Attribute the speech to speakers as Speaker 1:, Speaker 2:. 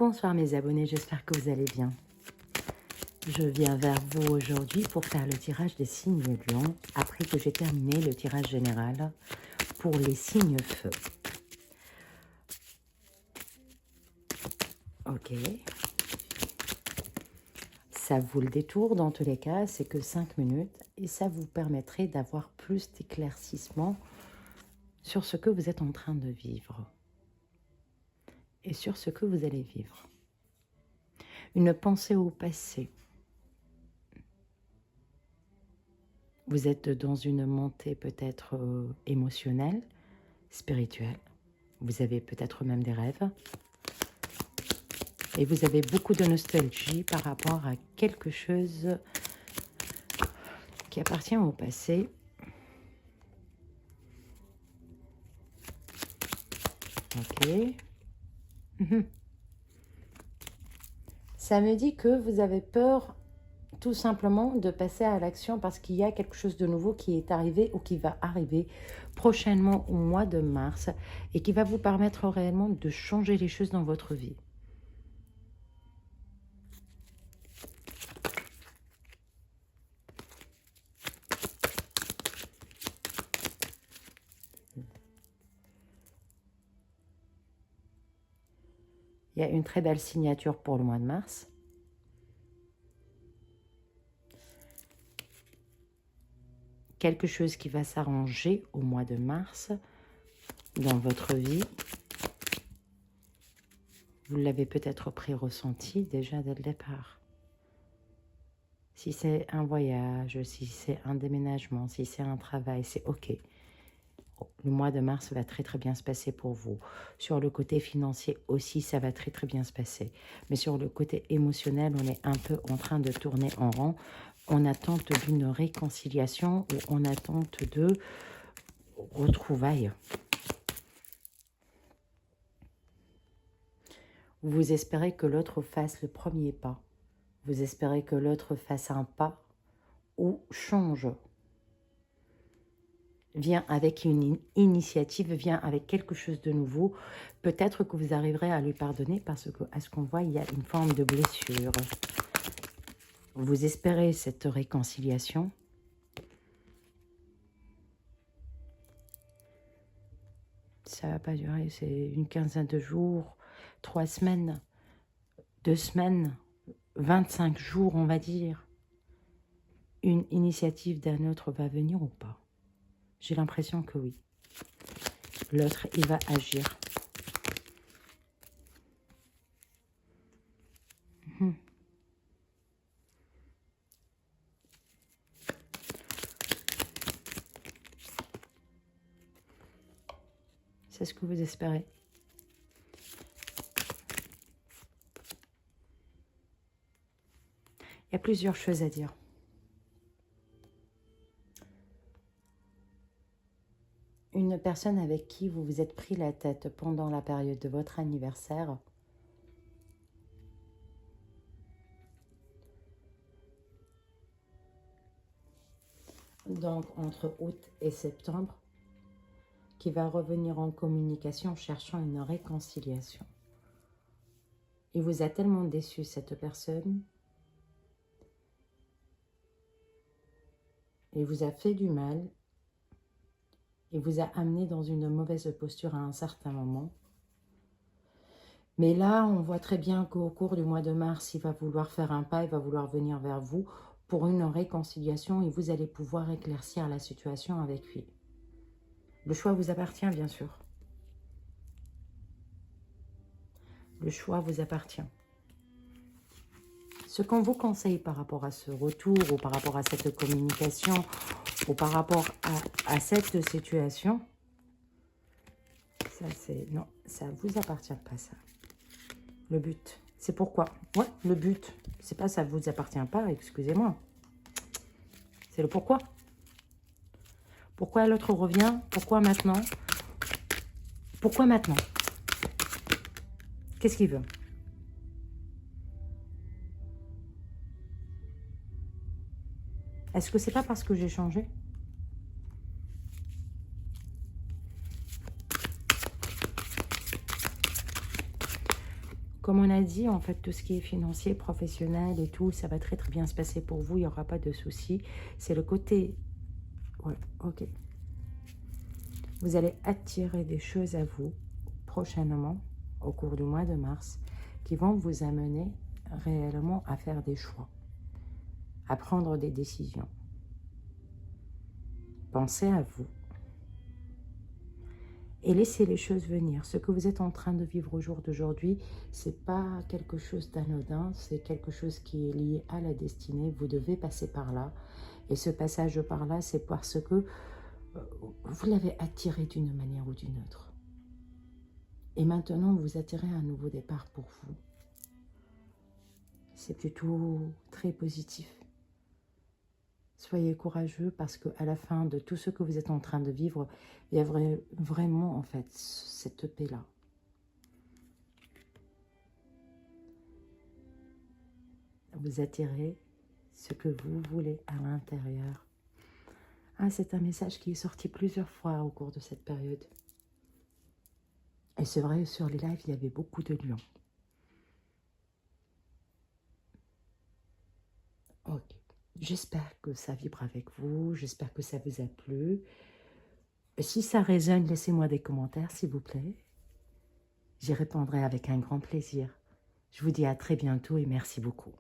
Speaker 1: Bonsoir mes abonnés, j'espère que vous allez bien. Je viens vers vous aujourd'hui pour faire le tirage des signes lions, après que j'ai terminé le tirage général pour les signes feu. Ok. Ça vaut le détour dans tous les cas, c'est que 5 minutes et ça vous permettrait d'avoir plus d'éclaircissement sur ce que vous êtes en train de vivre et sur ce que vous allez vivre. Une pensée au passé. Vous êtes dans une montée peut-être émotionnelle, spirituelle. Vous avez peut-être même des rêves. Et vous avez beaucoup de nostalgie par rapport à quelque chose qui appartient au passé. Ok. Ça me dit que vous avez peur tout simplement de passer à l'action parce qu'il y a quelque chose de nouveau qui est arrivé ou qui va arriver prochainement au mois de mars et qui va vous permettre réellement de changer les choses dans votre vie. Il y a une très belle signature pour le mois de mars. Quelque chose qui va s'arranger au mois de mars dans votre vie. Vous l'avez peut-être pré-ressenti déjà dès le départ. Si c'est un voyage, si c'est un déménagement, si c'est un travail, c'est OK. Le mois de mars va très bien se passer pour vous. Sur le côté financier aussi, ça va très bien se passer. Mais sur le côté émotionnel, on est un peu en train de tourner en rond, en attente d'une réconciliation ou en attente de retrouvailles. Vous espérez que l'autre fasse le premier pas. Vous espérez que l'autre fasse un pas ou change. Vient avec une initiative, vient avec quelque chose de nouveau. Peut-être que vous arriverez à lui pardonner parce que, à ce qu'on voit, il y a une forme de blessure. Vous espérez cette réconciliation. Ça ne va pas durer, c'est une quinzaine de jours, 3 semaines, 2 semaines, 25 jours, on va dire. Une initiative d'un autre va venir ou pas? J'ai l'impression que oui. L'autre, il va agir. C'est ce que vous espérez. Il y a plusieurs choses à dire. Une personne avec qui vous vous êtes pris la tête pendant la période de votre anniversaire. Donc, entre août et septembre, qui va revenir en communication cherchant une réconciliation. Il vous a tellement déçu, cette personne. Il vous a fait du mal. Il vous a amené dans une mauvaise posture à un certain moment. Mais là, on voit très bien qu'au cours du mois de mars, il va vouloir faire un pas, il va vouloir venir vers vous pour une réconciliation et vous allez pouvoir éclaircir la situation avec lui. Le choix vous appartient, bien sûr. Le choix vous appartient. Ce qu'on vous conseille par rapport à ce retour ou par rapport à cette communication ou par rapport à cette situation, ça c'est... Non, ça ne vous appartient pas, ça. Le but, c'est pourquoi. Ouais, le but, c'est pas ça vous appartient pas, excusez-moi. C'est le pourquoi. Pourquoi l'autre revient? Pourquoi maintenant? Pourquoi maintenant? Qu'est-ce qu'il veut? Est-ce que c'est pas parce que j'ai changé? Comme on a dit, en fait, tout ce qui est financier, professionnel et tout, ça va très très bien se passer pour vous. Il n'y aura pas de soucis. C'est le côté... Ouais, ok. Vous allez attirer des choses à vous prochainement, au cours du mois de mars, qui vont vous amener réellement à faire des choix, à prendre des décisions. Pensez à vous et laissez les choses venir. Ce que vous êtes en train de vivre au jour d'aujourd'hui, ce n'est pas quelque chose d'anodin, c'est quelque chose qui est lié à la destinée. Vous devez passer par là. Et ce passage par là, c'est parce que vous l'avez attiré d'une manière ou d'une autre. Et maintenant, vous attirez un nouveau départ pour vous. C'est plutôt très positif. Soyez courageux parce qu'à la fin de tout ce que vous êtes en train de vivre, il y a vraiment en fait cette paix-là. Vous attirez ce que vous voulez à l'intérieur. Ah, c'est un message qui est sorti plusieurs fois au cours de cette période. Et c'est vrai, sur les lives, il y avait beaucoup de lions. Ok. J'espère que ça vibre avec vous. J'espère que ça vous a plu. Si ça résonne, laissez-moi des commentaires, s'il vous plaît. J'y répondrai avec un grand plaisir. Je vous dis à très bientôt et merci beaucoup.